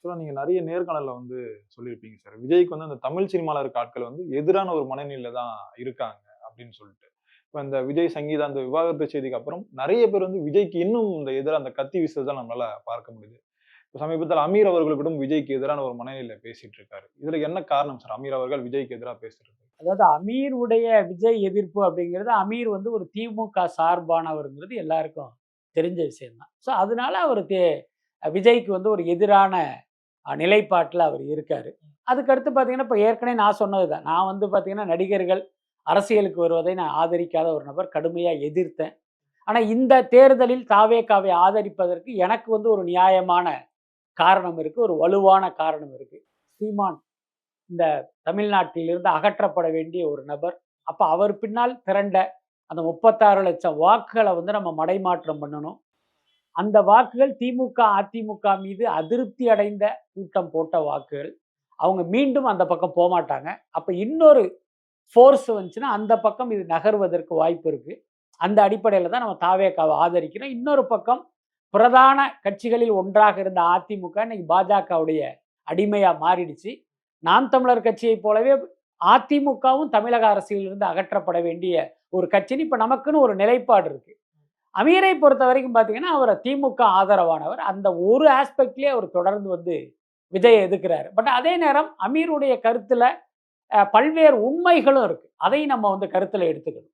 ஆக்சுவலா நீங்க நெறைய நேர்காணல்ல வந்து சொல்லியிருப்பீங்க சார். விஜய்க்கு வந்து அந்த தமிழ் சினிமால இருக்க ஆட்கள் வந்து எதிரான ஒரு மனநிலையில தான் இருக்காங்க அப்படின்னு சொல்லிட்டு. இப்ப இந்த விஜய் சங்கீதா அந்த விவாகரத்து செய்திக்கு அப்புறம் நெறைய பேர் வந்து விஜய்க்கு இன்னும் இந்த எதிரா அந்த கத்தி வீசுறத நம்மளால பார்க்க முடியுது. இப்ப சமீபத்தில அமீர் அவர்கள் கூட விஜய்க்கு எதிரான ஒரு மனநிலையில பேசிட்டு இருக்காரு. இதுல என்ன காரணம் சார்? அமீர் அவர்கள் விஜய்க்கு எதிரா பேசுறது? அதாவது அமீர் உடைய விஜய் எதிர்ப்பு அப்படிங்கிறது, அமீர் வந்து ஒரு திமுக சார்பானவர்ங்கிறது எல்லாருக்கும் தெரிஞ்ச விஷயம் தான். ஸோ அதனால அவரு விஜய்க்கு வந்து ஒரு எதிரான நிலைப்பாட்டுல அவர் இருக்காரு. அதுக்கடுத்து பார்த்தீங்கன்னா, இப்ப ஏற்கனவே நான் சொன்னது தான். நான் வந்து பார்த்தீங்கன்னா, நடிகர்கள் அரசியலுக்கு வருவதை நான் ஆதரிக்காத ஒரு நபர். கடுமையா எதிர்த்தேன். ஆனா இந்த தேர்தலில் தாவேகாவை ஆதரிப்பதற்கு எனக்கு வந்து ஒரு நியாயமான காரணம் இருக்கு. ஒரு வலுவான காரணம் இருக்கு. சீமான் இந்த தமிழ்நாட்டிலிருந்து அகற்றப்பட வேண்டிய ஒரு நபர். அப்ப அவர் பின்னால் திரண்ட அந்த 36,00,000 வாக்குகள வந்து நம்ம மடைமாற்றம் பண்ணணும். அந்த வாக்குகள் திமுக, அதிமுக மீது அதிருப்தி அடைந்த கூட்டம் போட்ட வாக்குகள். அவங்க மீண்டும் அந்த பக்கம் போமாட்டாங்க. அப்ப இன்னொரு ஃபோர்ஸ் வந்துச்சுன்னா, அந்த பக்கம் இது நகர்வதற்கு வாய்ப்பு இருக்கு. அந்த அடிப்படையில தான் நம்ம தாவேகாவ ஆதரிக்கிறோம். இன்னொரு பக்கம் பிரதான கட்சிகளில் ஒன்றாக இருந்த அதிமுக இன்னைக்கு பாஜகவுடைய அடிமையா மாறிடுச்சு. நாம் தமிழர் கட்சியைப் போலவே அதிமுகவும் தமிழக அரசியலிலிருந்து அகற்றப்பட வேண்டிய ஒரு கட்சின்னு இப்ப நமக்குன்னு ஒரு நிலைப்பாடு இருக்கு. அமீரை பொறுத்தவரைக்கும் பார்த்தீங்கன்னா, அவர திமுக ஆதரவானவர். அந்த ஒரு ஆஸ்பெக்ட்லயே அவர் தொடர்ந்து வந்து விஜய எதிர்க்கிறாரு. பட் அதே நேரம் அமீருடைய கருத்துல பல்வேறு உண்மைகளும் இருக்கு. அதையும் நம்ம வந்து கருத்துல எடுத்துக்கணும்.